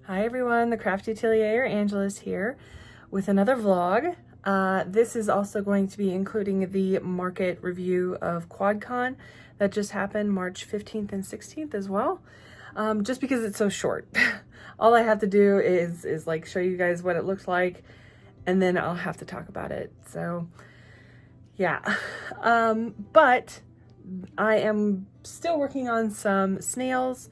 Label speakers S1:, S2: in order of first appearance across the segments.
S1: Hi everyone, the Crafty Atelier, Angela's here with another vlog. This is also going to be including the market review of QuadCon that just happened March 15th and 16th as well. Just because it's so short. All I have to do is like show you guys what it looks like, and then I'll have to talk about it. So yeah, but I am still working on some snails.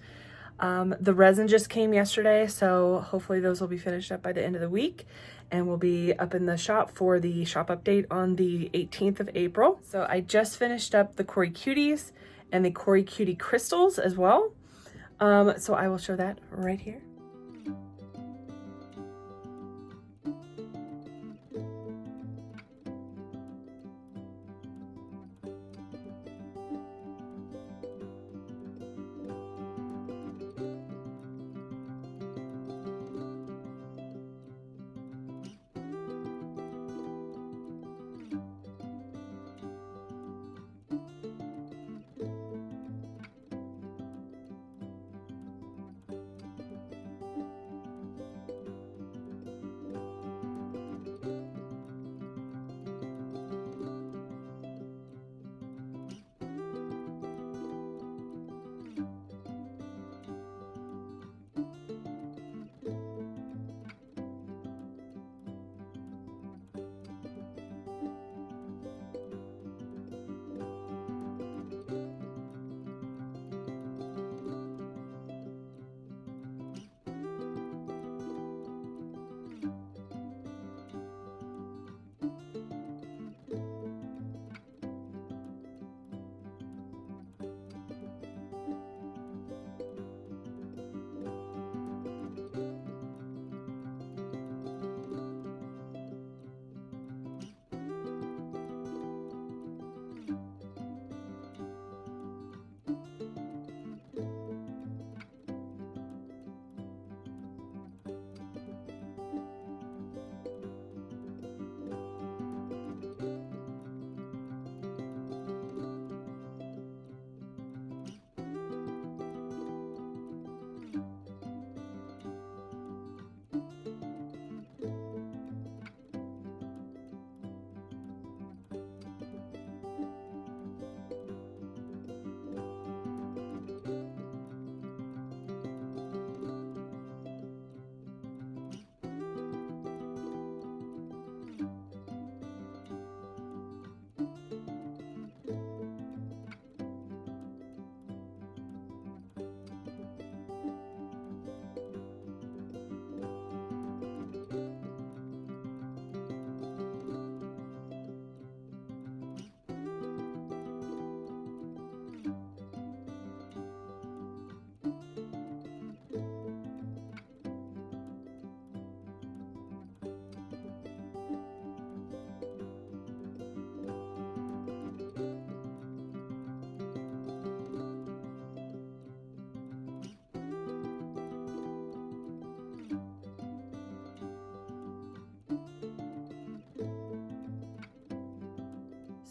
S1: The resin just came yesterday, so hopefully those will be finished up by the end of the week, and we'll be up in the shop for the shop update on the 18th of April. So I just finished up the Cory Cuties and the Cory Cutie crystals as well. So I will show that right here.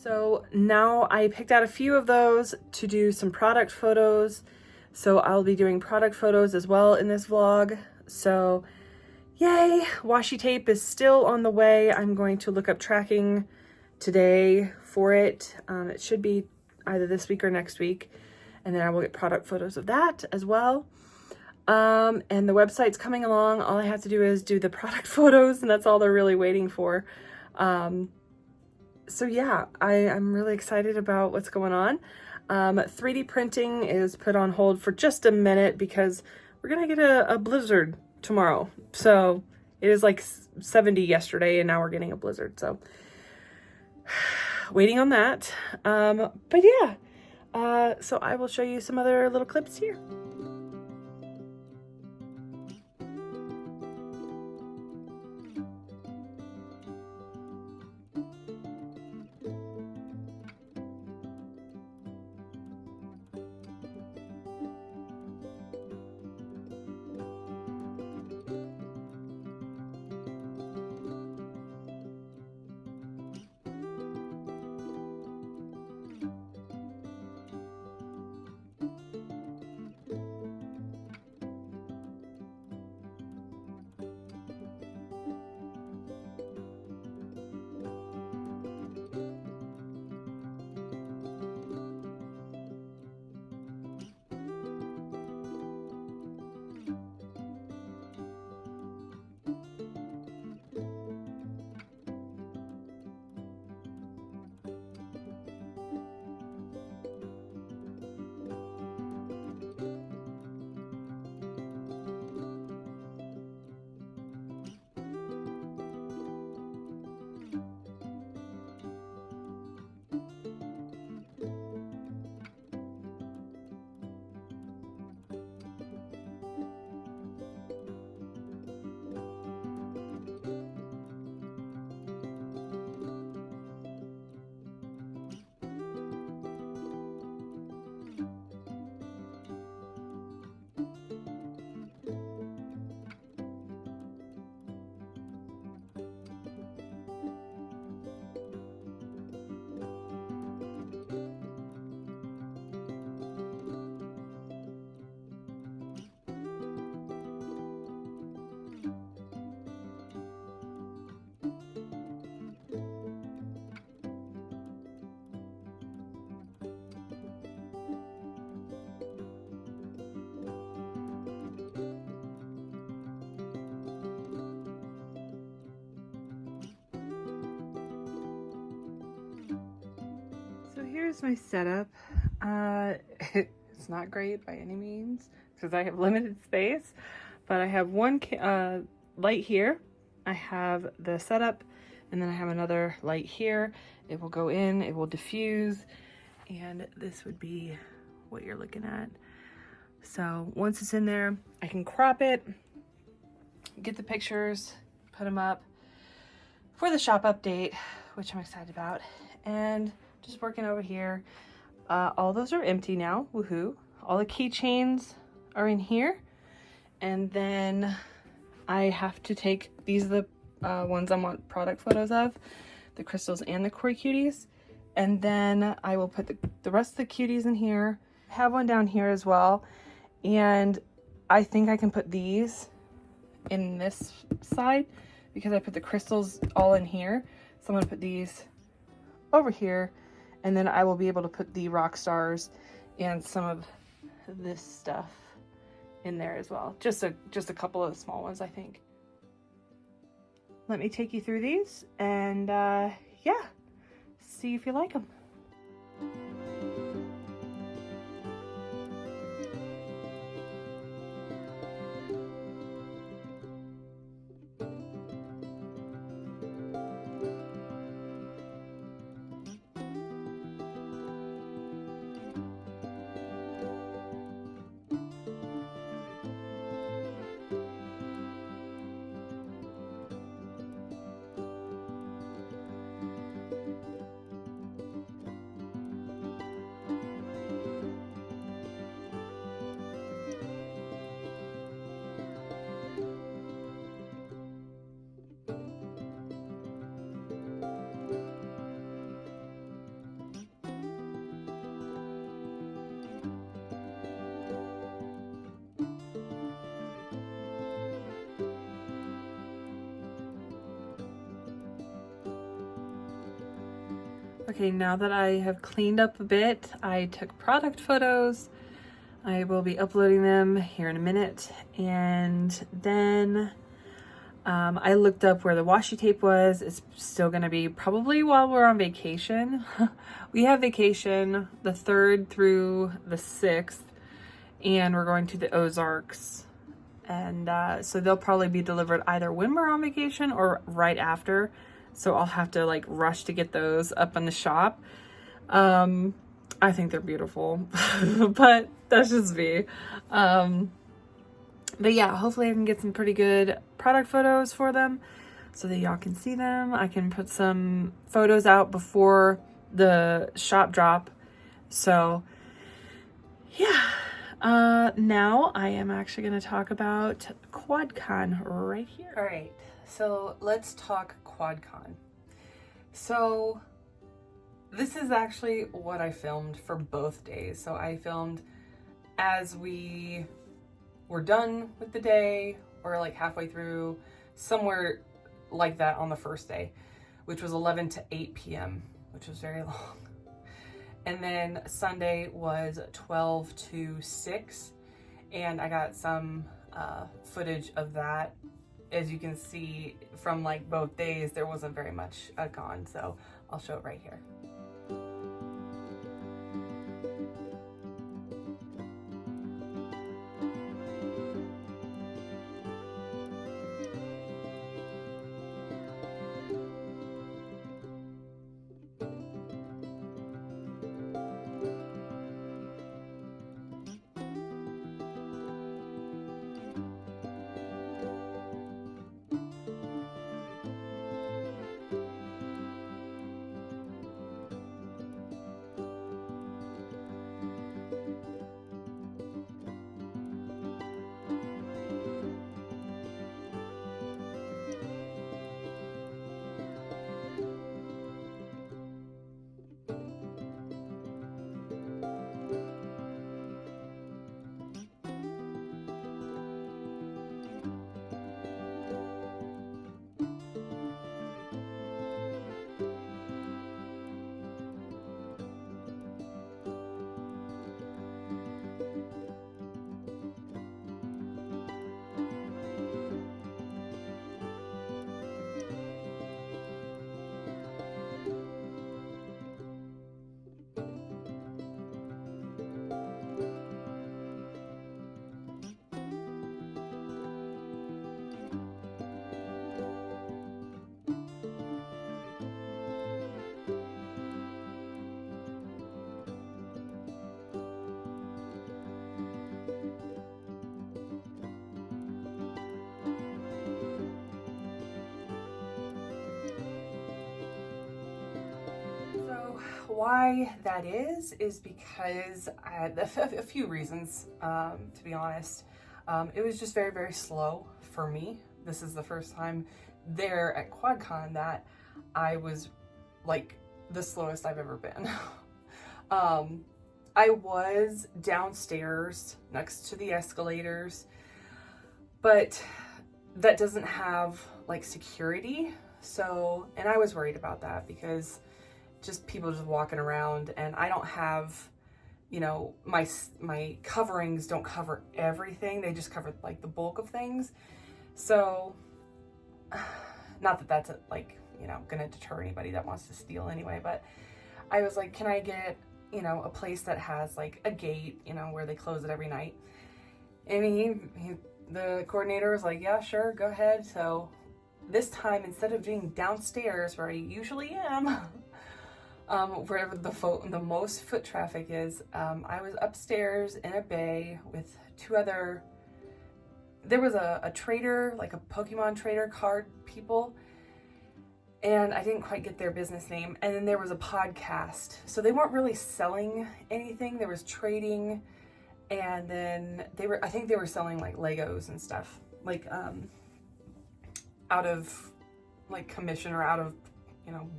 S1: So now I picked out a few of those to do some product photos. So I'll be doing product photos as well in this vlog. So yay, washi tape is still on the way. I'm going to look up tracking today for it. It should be either this week or next week. And then I will get product photos of that as well. And the website's coming along. All I have to do is do the product photos, and that's all they're really waiting for. So yeah, I'm really excited about what's going on. 3D printing is put on hold for just a minute because we're gonna get a blizzard tomorrow. So it is like 70 yesterday, and now we're getting a blizzard. So waiting on that. But yeah, so I will show you some other little clips here. here's my setup. It's not great by any means because I have limited space, but I have one light here. I have the setup, and then I have another light here. It will go in, it will diffuse, and this would be what you're looking at. So once it's in there, I can crop it, get the pictures, put them up for the shop update, which I'm excited about. And just working over here. All those are empty now, woohoo. All the keychains are in here. And then I have to take, these are the ones I want product photos of, the crystals and the koi cuties. And then I will put the rest of the cuties in here. I have one down here as well. And I think I can put these in this side because I put the crystals all in here. So I'm gonna put these over here, and then I will be able to put the rock stars and some of this stuff in there as well. Just a couple of small ones, I think. Let me take you through these and yeah, see if you like them. Okay, now that I have cleaned up a bit, I took product photos. I will be uploading them here in a minute. And then I looked up where the washi tape was. It's still gonna be probably while we're on vacation. We have vacation the 3rd through the 6th, and we're going to the Ozarks. And so they'll probably be delivered either when we're on vacation or right after. So I'll have to like rush to get those up in the shop. I think they're beautiful, but that's just me. But yeah, hopefully I can get some pretty good product photos for them so that y'all can see them. I can put some photos out before the shop drop. So yeah, now I am actually going to talk about QuadCon right here. All right, so let's talk QuadCon. So this is actually what I filmed for both days. So I filmed as we were done with the day, or like halfway through, somewhere like that on the first day, which was 11 to 8 p.m., which was very long. And then Sunday was 12 to 6, and I got some footage of that. As you can see from like both days, there wasn't very much a con, so I'll show it right here. why that is because I had a few reasons, to be honest. It was just very, very slow for me. This is the first time there at QuadCon that I was like the slowest I've ever been. I was downstairs next to the escalators, but that doesn't have like security. So, and I was worried about that because just people just walking around, and I don't have, you know, my coverings don't cover everything. They just cover like the bulk of things. So, not that that's like, you know, gonna deter anybody that wants to steal anyway, but I was like, can I get, you know, a place that has like a gate, you know, where they close it every night? And the coordinator was like, yeah, sure, go ahead. So this time, instead of being downstairs where I usually am, wherever the most foot traffic is, I was upstairs in a bay with two other, there was a trader, like a Pokemon trader card people, and I didn't quite get their business name. And then there was a podcast. So they weren't really selling anything. There was trading, and then I think they were selling like Legos and stuff, like out of like commission or out of, you know,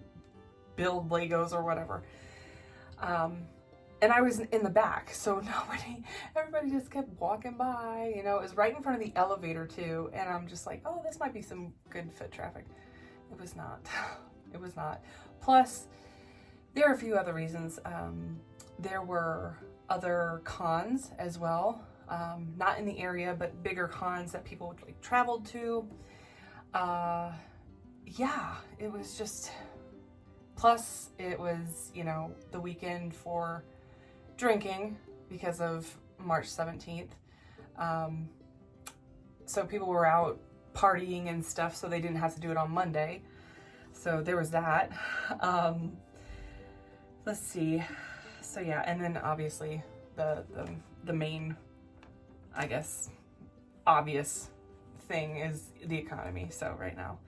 S1: build Legos or whatever. And I was in the back, so everybody just kept walking by, you know. It was right in front of the elevator too, and I'm just like, oh, this might be some good foot traffic. It was not. It was not. Plus, there are a few other reasons. There were other cons as well, not in the area, but bigger cons that people like traveled to. Yeah, it was just, plus it was, you know, the weekend for drinking because of March 17th. So people were out partying and stuff, so they didn't have to do it on Monday. So there was that. Let's see. So yeah, and then obviously the main, I guess, obvious thing is the economy. So right now.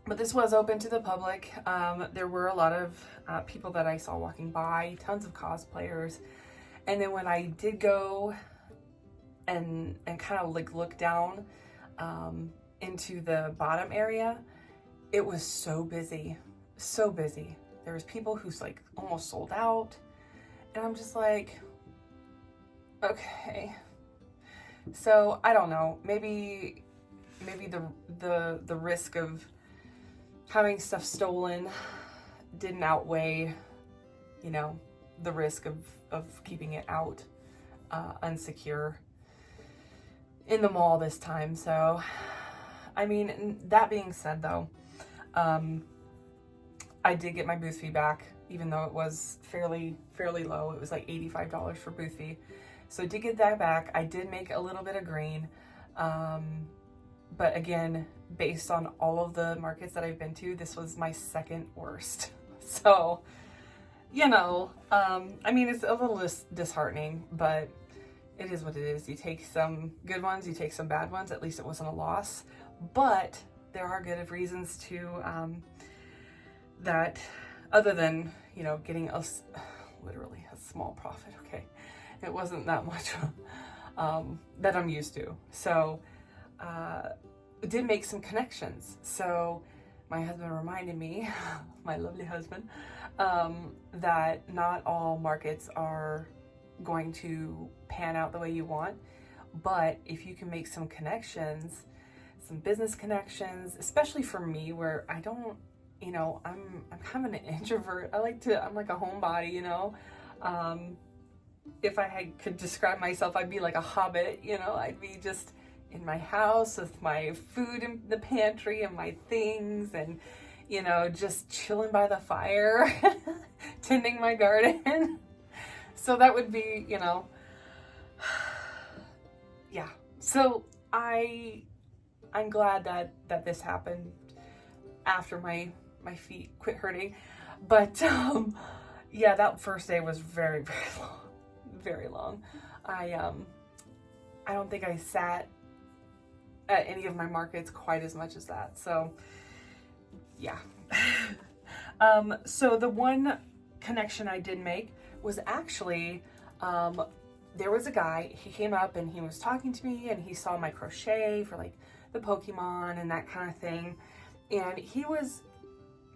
S1: But this was open to the public. There were a lot of people that I saw walking by, tons of cosplayers. And then when I did go and kind of like look down into the bottom area, it was so busy, so busy. There was people who's like almost sold out. And I'm just like, okay. So I don't know, maybe the risk of having stuff stolen didn't outweigh, you know, the risk of keeping it out unsecure in the mall this time. So, I mean, that being said though, I did get my booth fee back, even though it was fairly low. It was like $85 for booth fee. So I did get that back. I did make a little bit of green. But again, based on all of the markets that I've been to, this was my second worst. So, you know, I mean, it's a little disheartening, but it is what it is. You take some good ones, you take some bad ones. At least it wasn't a loss. But there are good reasons to, that other than, you know, getting literally a small profit, okay? It wasn't that much that I'm used to. So, did make some connections. So my husband reminded me, my lovely husband, that not all markets are going to pan out the way you want, but if you can make some connections, some business connections, especially for me where I don't, you know, I'm kind of an introvert. I'm like a homebody, you know. If I could describe myself, I'd be like a hobbit, you know. I'd be just in my house with my food in the pantry and my things, and, you know, just chilling by the fire, tending my garden. So that would be, you know, yeah. So I'm glad that this happened after my feet quit hurting. But yeah, that first day was very, very long. Very long. I don't think I sat at any of my markets quite as much as that. So yeah. So the one connection I did make was actually, there was a guy, he came up and he was talking to me and he saw my crochet for like the Pokemon and that kind of thing. And he was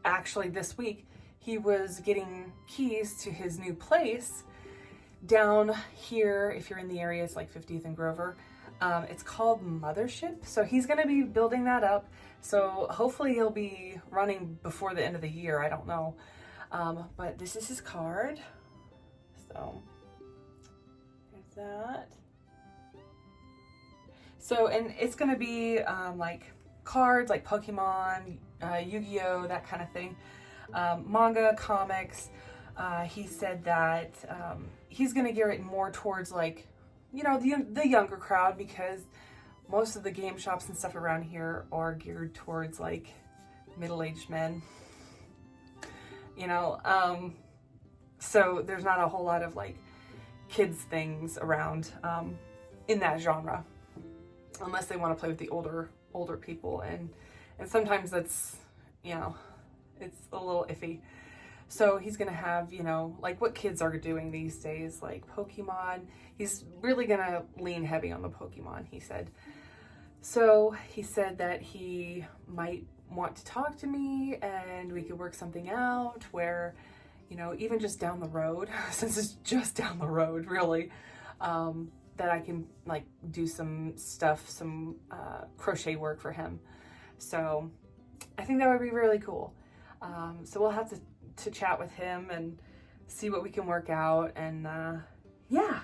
S1: actually this week, he was getting keys to his new place down here. If you're in the area, it's like 50th and Grover. It's called Mothership. So he's going to be building that up. So hopefully he'll be running before the end of the year. I don't know. But this is his card. So there's that. So, and it's going to be like cards, like Pokemon, Yu-Gi-Oh, that kind of thing. Manga, comics. He said that he's going to gear it more towards like, you know, the younger crowd, because most of the game shops and stuff around here are geared towards like middle-aged men, you know. So there's not a whole lot of like kids things around in that genre, unless they want to play with the older people, and sometimes that's, you know, it's a little iffy. So he's going to have, you know, like what kids are doing these days, like Pokemon. He's really going to lean heavy on the Pokemon, he said. So he said that he might want to talk to me and we could work something out where, you know, even just down the road, since it's just down the road, really, that I can like do some stuff, some crochet work for him. So I think that would be really cool. So we'll have to chat with him and see what we can work out, and yeah.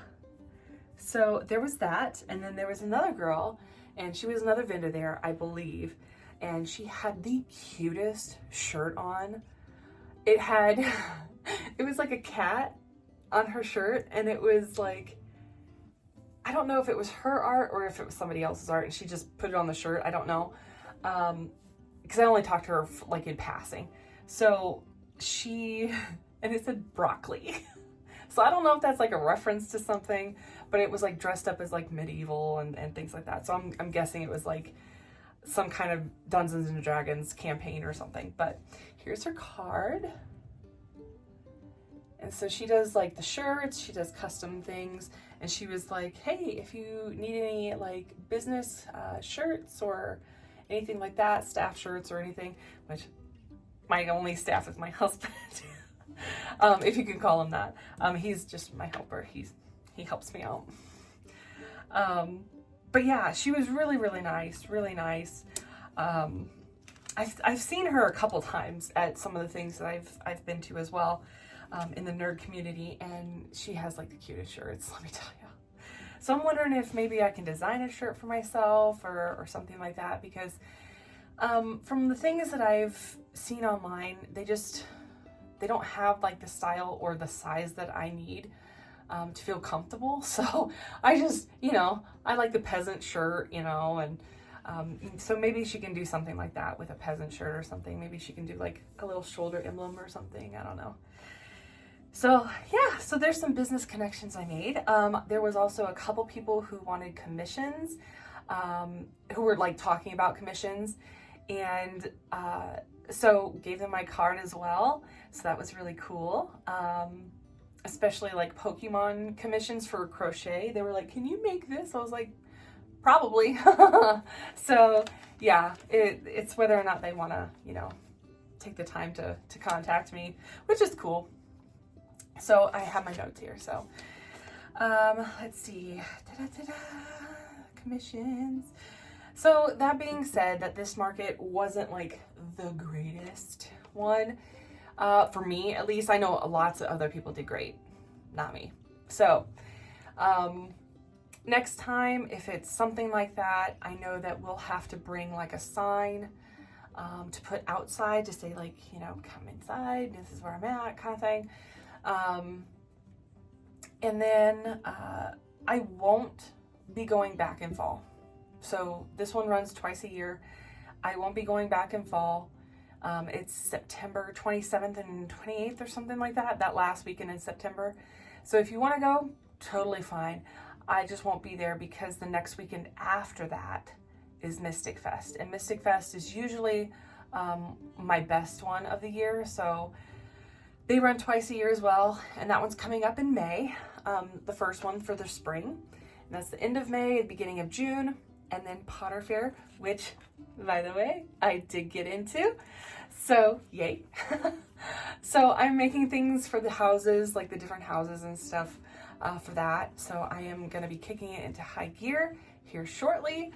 S1: So there was that, and then there was another girl, and she was another vendor there, I believe, and she had the cutest shirt on. It had it was like a cat on her shirt, and it was like, I don't know if it was her art or if it was somebody else's art, and she just put it on the shirt. I don't know, because I only talked to her like in passing. So she, and it said broccoli. So I don't know if that's like a reference to something, but it was like dressed up as like medieval and things like that. So I'm guessing it was like some kind of Dungeons and Dragons campaign or something. But here's her card. And so she does like the shirts, she does custom things, and she was like, hey, if you need any like business shirts or anything like that, staff shirts or anything, which my only staff is my husband. If you can call him that. He's just my helper. He helps me out. But yeah, she was really, really nice, really nice. I've seen her a couple times at some of the things that I've been to as well, in the nerd community, and she has like the cutest shirts, let me tell you. So I'm wondering if maybe I can design a shirt for myself or something like that, because from the things that I've seen online, they don't have like the style or the size that I need to feel comfortable. So I just, you know, I like the peasant shirt, you know, and so maybe she can do something like that with a peasant shirt or something. Maybe she can do like a little shoulder emblem or something. I don't know. So yeah, so there's some business connections I made. There was also a couple people who wanted commissions, who were like talking about commissions, and so gave them my card as well. So that was really cool. Especially like Pokemon commissions for crochet. They were like, can you make this? I was like, probably. So yeah, it's whether or not they want to, you know, take the time to contact me, which is cool. So I have my notes here. So let's see. Commissions. So that being said, that this market wasn't like the greatest one, for me at least. I know lots of other people did great, not me. So next time, if it's something like that, I know that we'll have to bring like a sign to put outside to say like, you know, come inside, this is where I'm at, kind of thing. And then I won't be going back in fall. So this one runs twice a year. I won't be going back in fall. It's September 27th and 28th or something like that, that last weekend in September. So if you want to go, totally fine. I just won't be there because the next weekend after that is Mystic Fest. And Mystic Fest is usually my best one of the year. So they run twice a year as well, and that one's coming up in May, the first one for the spring. And that's the end of May, the beginning of June, and then Potter Fair, which, by the way, I did get into. So, yay. So I'm making things for the houses, like the different houses and stuff for that. So I am going to be kicking it into high gear here shortly,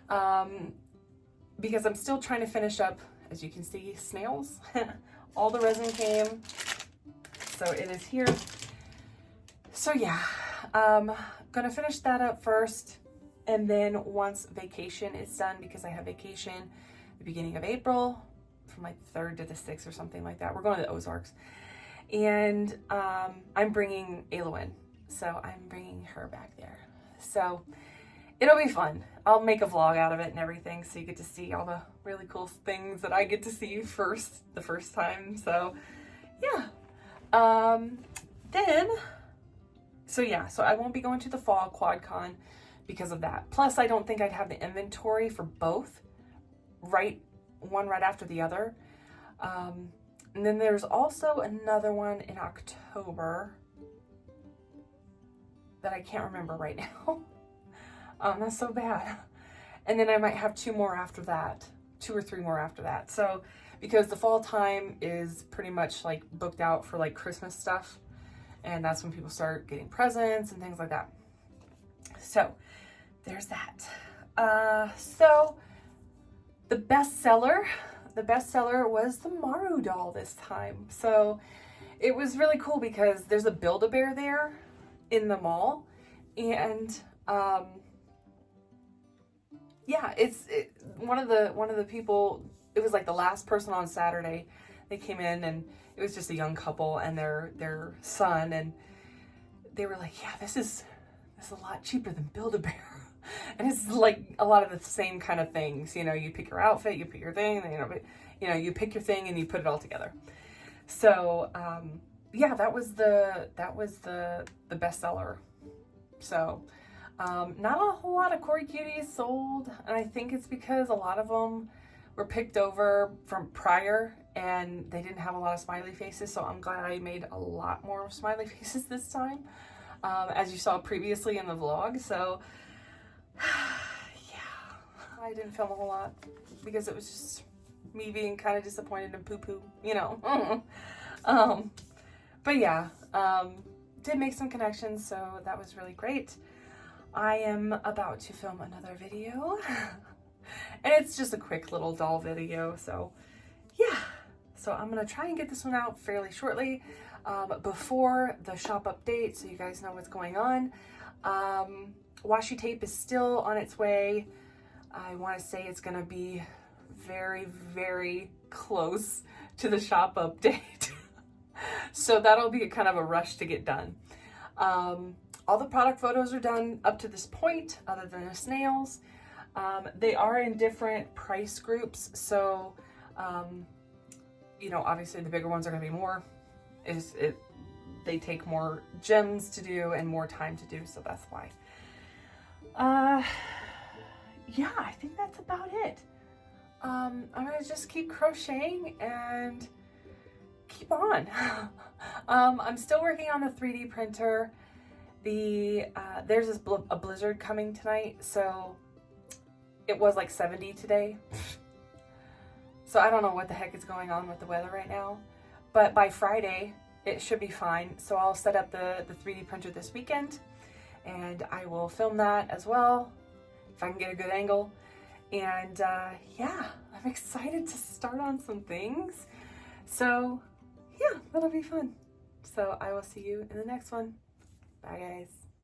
S1: because I'm still trying to finish up, as you can see, snails. All the resin came, so it is here. So yeah, gonna finish that up first, and then once vacation is done, because I have vacation the beginning of April, from like 3rd to the 6th or something like that. We're going to the Ozarks, and I'm bringing Aylwin, so I'm bringing her back there. So it'll be fun. I'll make a vlog out of it and everything, so you get to see all the really cool things that I get to see the first time. So yeah. So I won't be going to the fall QuadCon because of that. Plus, I don't think I'd have the inventory for both one right after the other. And then there's also another one in October that I can't remember right now. That's so bad. And then I might have 2 more after that, 2 or 3 more after that. So, because the fall time is pretty much like booked out for like Christmas stuff, and that's when people start getting presents and things like that. So there's that. So the bestseller was the Maru doll this time. So it was really cool because there's a Build-A-Bear there in the mall, and yeah, one of the people, it was like the last person on Saturday. They came in, and it was just a young couple and their son, and they were like, yeah, this is a lot cheaper than Build-A-Bear. And it's like a lot of the same kind of things. You know, you pick your outfit, you pick your thing, you pick your thing and you put it all together. So yeah, that was the bestseller. So not a whole lot of Corey Cuties sold, and I think it's because a lot of them were picked over from prior and they didn't have a lot of smiley faces. So I'm glad I made a lot more smiley faces this time, as you saw previously in the vlog. So yeah, I didn't film a whole lot because it was just me being kind of disappointed and poo-poo, you know. But yeah, did make some connections, so that was really great. I am about to film another video, and it's just a quick little doll video, so yeah. So I'm gonna try and get this one out fairly shortly, before the shop update, so you guys know what's going on. Washi tape is still on its way. I want to say it's gonna be very, very close to the shop update. So that'll be kind of a rush to get done. All the product photos are done up to this point, other than the snails. They are in different price groups, so you know, obviously the bigger ones are going to be more. They take more gems to do and more time to do, so that's why. Yeah, I think that's about it. I'm gonna just keep crocheting and keep on. I'm still working on the 3D printer. There's a blizzard coming tonight, so it was like 70 today. So I don't know what the heck is going on with the weather right now, but by Friday it should be fine. So I'll set up the 3D printer this weekend, and I will film that as well if I can get a good angle. And yeah, I'm excited to start on some things. So yeah, that'll be fun. So I will see you in the next one. Bye guys.